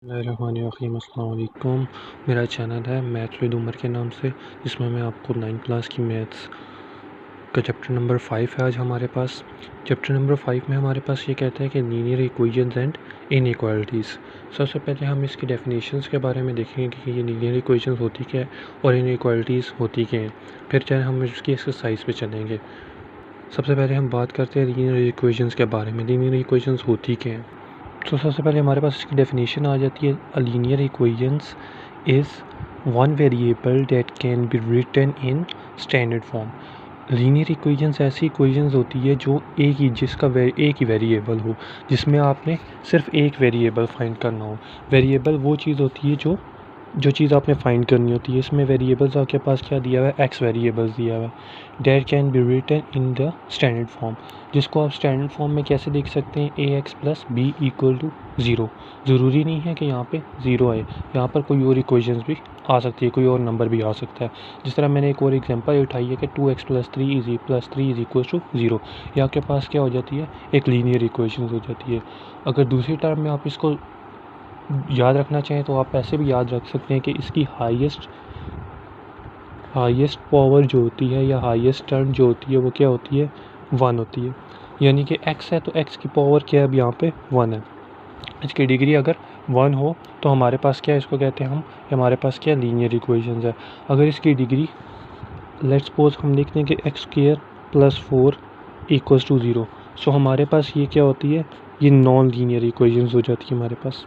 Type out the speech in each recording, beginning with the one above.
बिस्मिल्लाहिर्रहमानिर्रहीम। अस्सलाम वालेकुम। मेरा चैनल है मैथ्स विद उमर के नाम से, जिसमें मैं आपको 9th क्लास की मैथ्स का चैप्टर नंबर 5 है आज हमारे पास। चैप्टर नंबर 5 में हमारे पास ये कहता है कि लीनियर इक्वेशंस एंड इनइक्वालिटीज़। सबसे पहले हम इसकी डेफिनेशंस के बारे में देखेंगे कि ये लीनियर इक्वेशंस होती क्या है और इनइक्वालिटीज़ होती क्या हैं। फिर चाहे हम इसकी एक्सरसाइज पे चलेंगे। सबसे पहले हम बात करते हैं लीनियर इक्वेशंस के बारे में। लीनियर इक्वेशंस होती क्या हैं? तो सबसे पहले हमारे पास इसकी डेफिनेशन आ जाती है। A linear equations is one variable that can be written in standard form. Linear equations ऐसी इक्वेशंस होती है जो एक ही वेरिएबल हो, जिसमें आपने सिर्फ एक वेरिएबल फाइंड करना हो। वेरिएबल वो चीज़ होती है जो चीज़ आपने फाइंड करनी होती है। इसमें वेरिएबल्स आपके पास क्या दिया हुआ है? एक्स वेरिएबल्स दिया हुआ है। That can be written in the standard form, जिसको आप स्टैंडर्ड फॉर्म में कैसे देख सकते हैं? A X plus B equal to zero. ज़रूरी नहीं है कि यहाँ पे ज़ीरो आए, यहाँ पर कोई और इक्वेशंस भी आ सकती है, कोई और नंबर भी आ सकता है। जिस तरह मैंने एक और एग्जांपल उठाई है कि 2x plus three is equal to zero. ये आपके पास क्या हो जाती है? एक लीनियर इक्वेशन हो जाती है। अगर दूसरी टर्म में आप इसको याद रखना चाहें तो आप ऐसे भी याद रख सकते हैं कि इसकी हाईएस्ट पावर जो होती है या हाईएस्ट टर्म जो होती है वो क्या होती है? 1 होती है। यानी कि x है तो x की पावर क्या है? अब यहाँ पे 1 है। इसकी डिग्री अगर 1 हो तो हमारे पास क्या है? इसको कहते हैं हम, हमारे पास क्या लीनियर इक्वेशंस है। अगर इसकी डिग्री लेट्स सपोज हम लिखते हैं कि x square plus 4 equals to 0, so हमारे पास ये क्या होती है? ये नॉन लीनियर इक्वेशंस हो जाती है हमारे पास।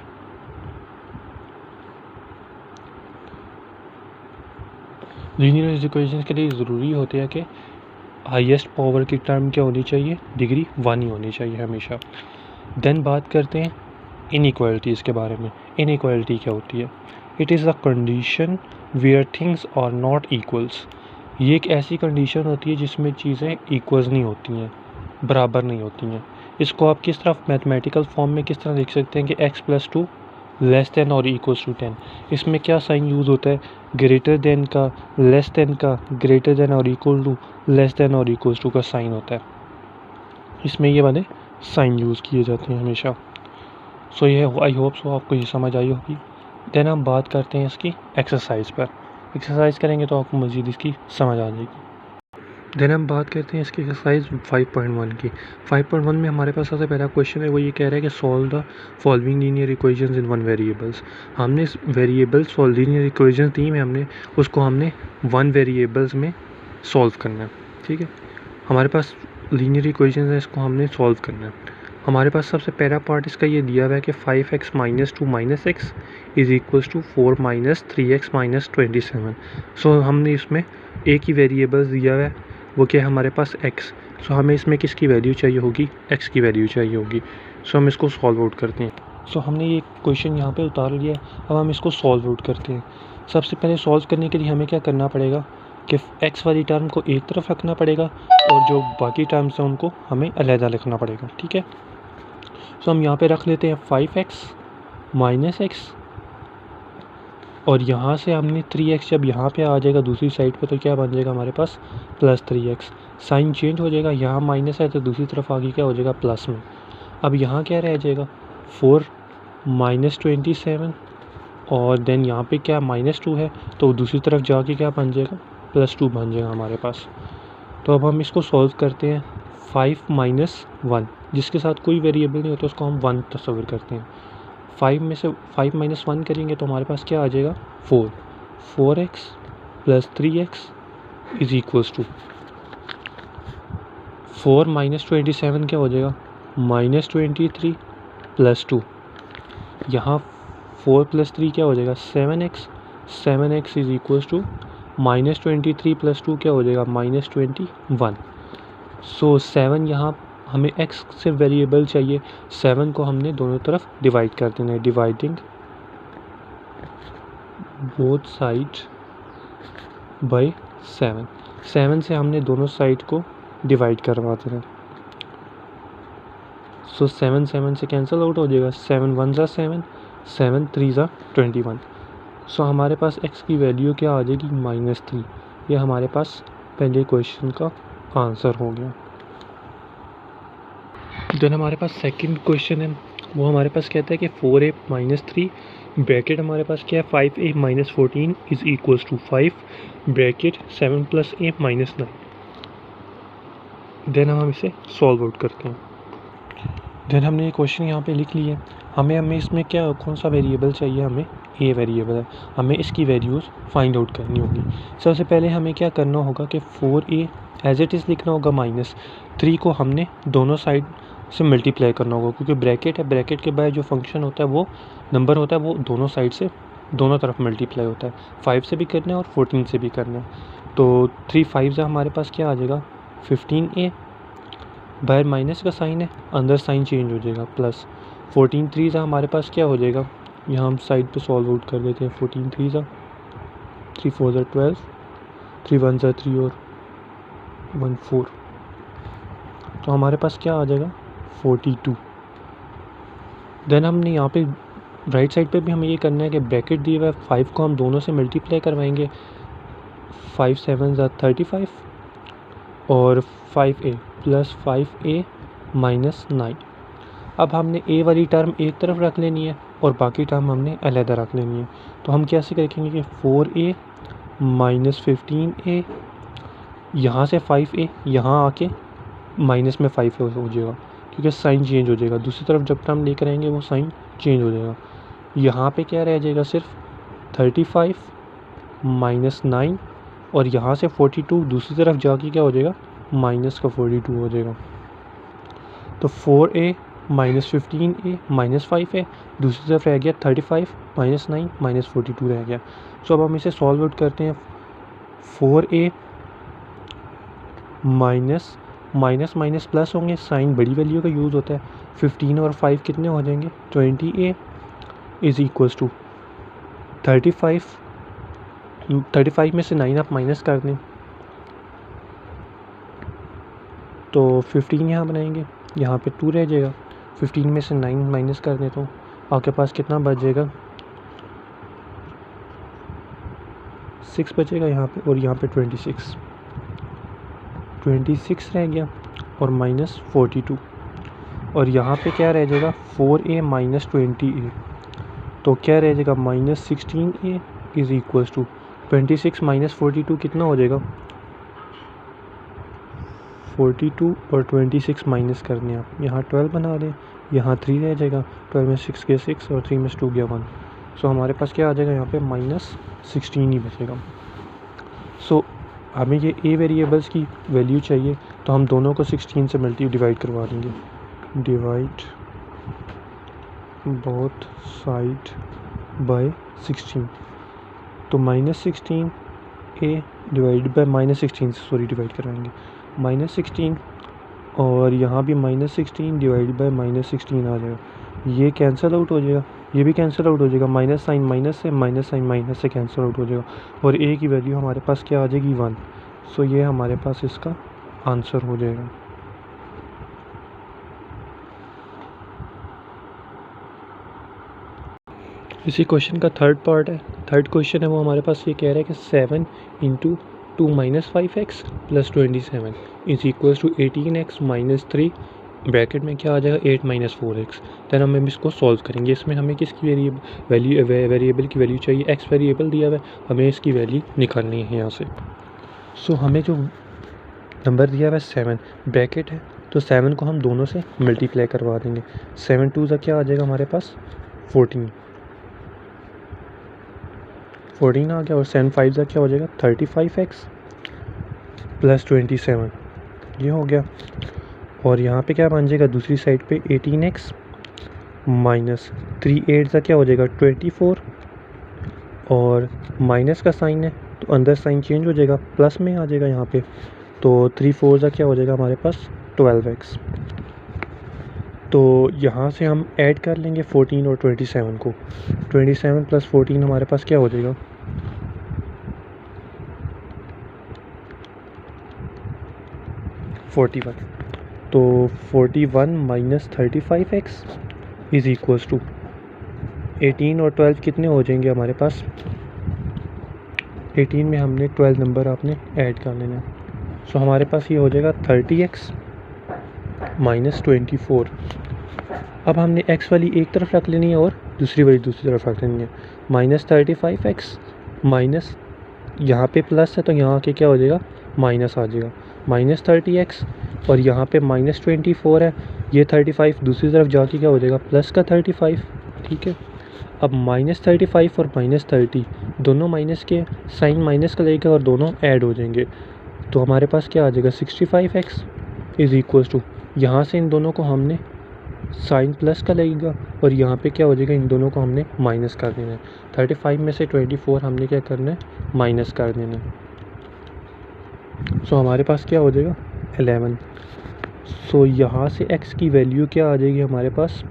लीनियर इक्वेशंस के लिए ज़रूरी होते हैं कि हाईएस्ट पावर की टर्म क्या होनी चाहिए? डिग्री 1 ही होनी चाहिए हमेशा। देन बात करते हैं इनइक्वालिटीज़ के बारे में। इनइक्वालिटी क्या होती है? It is a condition where things are not equals. ये एक ऐसी कंडीशन होती है जिसमें चीज़ें इक्वल्स नहीं होती हैं, बराबर नहीं होती हैं। इसको आप किस तरह मैथमेटिकल फॉर्म में किस तरह लिख सकते हैं कि x plus two less than और इक्वल्स टू 10। इसमें क्या साइन यूज़ होता है? ग्रेटर देन का, लेस देन का, ग्रेटर देन और इक्वल टू, लेस देन और इक्वल्स टू का साइन होता है। इसमें ये वाले साइन यूज़ किए जाते हैं हमेशा। सो ये आई होप सो आपको ये समझ आई होगी। देन हम बात करते हैं इसकी एक्सरसाइज पर। एक्सरसाइज करेंगे तो आपको मज़ीद इसकी समझ आ जाएगी। देन हम बात करते हैं इसकी एक्सरसाइज 5.1 की। 5.1 में हमारे पास सबसे पहला क्वेश्चन है, वो ये कह रहा है कि solve the following linear equations in one variables. हमने वेरिएबल्स और लीनियर इक्वेशंस दी में हमने उसको हमने वन वेरिएबल्स में सॉल्व करना है। ठीक है, हमारे पास लीनियर इक्वेशंस है, इसको हमने सॉल्व करना है। हमारे पास सबसे पहला पार्ट इसका ये दिया हुआ है कि 5x minus 2 minus x is equals to 4 minus 3x minus 27। So हमने इसमें एक ही वेरिएबल्स दिया हुआ है, वो क्या है हमारे पास x। सो हमें इसमें किसकी वैल्यू चाहिए होगी? x की वैल्यू चाहिए होगी। सो हम इसको सॉल्व आउट करते हैं। सो हमने ये क्वेश्चन यहाँ पे उतार लिया, अब हम इसको सॉल्व आउट करते हैं। सबसे पहले सॉल्व करने के लिए हमें क्या करना पड़ेगा कि x वाली टर्म को एक तरफ रखना पड़ेगा और जो बाकी टर्म्स हैं उनको हमें अलहदा लिखना पड़ेगा। ठीक है, सो हम यहाँ पे रख लेते हैं 5x माइनस एक्स, और यहाँ से हमने 3x जब यहाँ पे आ जाएगा दूसरी साइड पे तो क्या बन जाएगा हमारे पास? Plus 3x। साइन चेंज हो जाएगा, यहाँ माइनस है तो दूसरी तरफ आगे क्या हो जाएगा? प्लस में। अब यहाँ क्या रह जाएगा? 4 माइनस 27, और देन यहाँ पे क्या -2 है तो दूसरी तरफ जाके क्या बन जाएगा? +2 बन जाएगा हमारे पास। तो अब हम इसको सॉल्व करते हैं। 5 माइनस 1, जिसके साथ कोई वेरिएबल नहीं होता उसको हम 1 तस्वीर करते हैं। 5 में से 5 माइनस 1 करेंगे तो हमारे पास क्या आ जाएगा? 4x plus 3x is equals to 4 minus 27 क्या हो जाएगा? -23 प्लस 2। यहाँ 4 प्लस 3 क्या हो जाएगा? 7x। 7x is equals to -23 plus 2 क्या हो जाएगा? -21। सो 7 यहाँ हमें x से वेरिएबल चाहिए, 7 को हमने दोनों तरफ डिवाइड कर देना है। Dividing both side by 7। 7 से हमने दोनों साइड को डिवाइड करवा देना है। सो 7 7 से कैंसिल आउट हो जाएगा। 7 1 ज़ा 7, 7 3 ज़ा 21। सो हमारे पास x की वैल्यू क्या आ जाएगी? -3। ये हमारे पास पहले क्वेश्चन का आंसर हो गया। देन हमारे पास सेकंड क्वेश्चन है। वो हमारे पास कहता है कि 4a माइनस 3 ब्रैकेट हमारे पास क्या है 5a minus 14 is equals to 5 bracket 7 plus a minus 9। Then हम इसे सॉल्व आउट करते हैं। देन हमने ये क्वेश्चन यहाँ पे लिख लिया। हमें इसमें क्या कौन सा वेरिएबल चाहिए, हमें ए वेरिएबल है, हमें इसकी वैल्यूज़ फाइंड आउट करनी होगी। सबसे पहले हमें क्या करना होगा कि 4a एज इट इज़ लिखना होगा, माइनस 3 को हमने दोनों साइड से मल्टीप्लाई करना होगा, क्योंकि ब्रैकेट है, ब्रैकेट के बाद जो फंक्शन होता है वो नंबर होता है वो दोनों साइड से दोनों तरफ मल्टीप्लाई होता है। 5 से भी करना है और 14 से भी करना है। तो 3 5 से हमारे पास क्या आ जाएगा 15a, बाहर माइनस का साइन है, अंदर साइन चेंज हो जाएगा प्लस 14 3 से हमारे पास क्या हो जाएगा, यहाँ हम साइड पे सॉल्व आउट कर देते हैं। 14 3 से 3 4 से 12, 3 1 से 3 और 1 4, तो हमारे पास क्या आ जाएगा 42। देन हमने यहाँ पे राइट साइड पे भी हमें ये करना है कि ब्रैकेट दिए हुआ है 5 को हम दोनों से मल्टीप्लाई करवाएंगे, 5 7 से 35 और 5a प्लस 5a माइनस 9। अब हमने a वाली टर्म एक तरफ रख लेनी है और बाकी टर्म हमने अलहदा रख लेनी है। तो हम कैसे करेंगे कि 4a माइनस 15a, यहाँ से 5a यहाँ आके माइनस में 5 हो जाएगा, क्योंकि साइन चेंज हो जाएगा। दूसरी तरफ जब टर्म लेकर आएंगे वो साइन चेंज हो जाएगा। यहाँ पे क्या रह जाएगा सिर्फ 35 माइनस 9, और यहाँ से 42 दूसरी तरफ जाके क्या हो जाएगा माइनस का 42 हो जाएगा। तो 4a minus 15a minus 5a, दूसरी तरफ रह गया 35 माइनस 9 माइनस 42 रह गया। सो अब हम इसे सॉल्व आउट करते हैं। 4a minus minus minus plus होंगे, साइन बड़ी वैल्यू का यूज़ होता है। 15 और 5 कितने हो जाएंगे 20a इज़ इक्वल्स टू 35 में से 9 आप माइनस कर दें तो 15 यहाँ बनाएंगे, यहाँ पे 2 रह जाएगा। 15 में से 9 माइनस कर दें तो आपके पास कितना बच जाएगा 6 बचेगा यहाँ पे, और यहाँ पे 26 रह गया और माइनस 42, और यहाँ पे क्या रह जाएगा 4a माइनस 20a, तो क्या रह जाएगा minus 16a is equals to 26 minus 42 कितना हो जाएगा 42, और 26 माइनस करने आप यहाँ 12 बना दें, यहाँ 3 रह जाएगा, 12 में 6 गया 6 और 3 में 2 गया 1। सो हमारे पास क्या आ जाएगा यहाँ पे माइनस 16 ही बचेगा। सो हमें ये a वेरिएबल्स की वैल्यू चाहिए, तो हम दोनों को 16 से डिवाइड करवा देंगे। डिवाइड बोथ साइड बाय 16, तो minus 16 a divide by minus 16 sorry divide कराएंगे माइनस 16, और यहाँ भी माइनस 16 डिवाइड बाय माइनस 16 आ जाएगा। ये कैंसिल आउट हो जाएगा, ये भी कैंसिल आउट हो जाएगा, माइनस साइन माइनस से, माइनस साइन माइनस से कैंसिल आउट हो जाएगा, और a की वैल्यू हमारे पास क्या आ जाएगी 1। सो ये हमारे पास इसका आंसर हो जाएगा। इसी क्वेश्चन का थर्ड पार्ट है, थर्ड क्वेश्चन है वो हमारे पास ये कह रहा है कि 7 into 2 minus 5x plus 27 is equals to 18x minus 3 bracket में क्या आ जाएगा 8 माइनस 4x। दैन हम इसको सॉल्व करेंगे। इसमें हमें किसकी वेरिएबल की वैल्यू चाहिए, x वेरिएबल दिया हुआ है, हमें इसकी वैल्यू निकालनी है यहाँ से। सो हमें जो नंबर दिया हुआ है 7 ब्रैकेट है, तो 7 को हम दोनों से मल्टीप्लाई करवा देंगे। 7 2 का क्या आ जाएगा हमारे पास 14 आ गया, और 7 5 का क्या हो जाएगा 35x प्लस 27, ये हो गया। और यहाँ पे क्या बन जाएगा दूसरी साइड पे 18x माइनस 3 8 का क्या हो जाएगा 24, और माइनस का साइन है तो अंदर साइन चेंज हो जाएगा, प्लस में आ जाएगा यहाँ पे, तो 3 4 का क्या हो जाएगा हमारे पास 12x। तो यहाँ से हम ऐड कर लेंगे 14 और 27 को, 27 प्लस 14 हमारे पास क्या हो जाएगा 41। तो 41 minus 35x is equals to 18 और 12 कितने हो जाएंगे हमारे पास 18 में हमने 12 नंबर आपने ऐड कर लेना है। सो हमारे पास ये हो जाएगा 30x माइनस 24 अब हमने x वाली एक तरफ रख लेनी है और दूसरी वाली दूसरी तरफ रख लेनी है। -35x माइनस, यहाँ पे प्लस है तो यहाँ के क्या हो जाएगा, माइनस आ जाएगा। -30x और यहाँ पे -24 है, ये 35 दूसरी तरफ जाके क्या हो जाएगा, प्लस का 35। ठीक है, अब -35 और -30 दोनों माइनस के, साइन माइनस का लगेगा और दोनों ऐड हो जाएंगे, तो हमारे पास क्या आ जाएगा, 65x इज़ इक्वल्स टू, यहाँ से इन दोनों को हमने साइन प्लस का लगेगा और यहाँ पे क्या हो जाएगा, इन दोनों को हमने माइनस कर देना है। 35 में से 24 हमने क्या करना है, माइनस कर देना है। सो हमारे पास क्या हो जाएगा, 11। सो यहाँ से x की वैल्यू क्या आ जाएगी हमारे पास,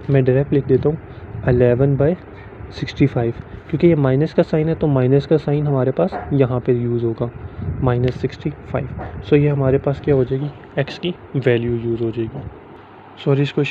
मैं डायरेक्ट लिख देता हूँ 11/65, क्योंकि ये माइनस का साइन है तो माइनस का साइन हमारे पास यहाँ पे यूज़ होगा, -65। सो ये हमारे पास क्या हो जाएगी, x की वैल्यू यूज़ हो जाएगी। सॉरी, इसको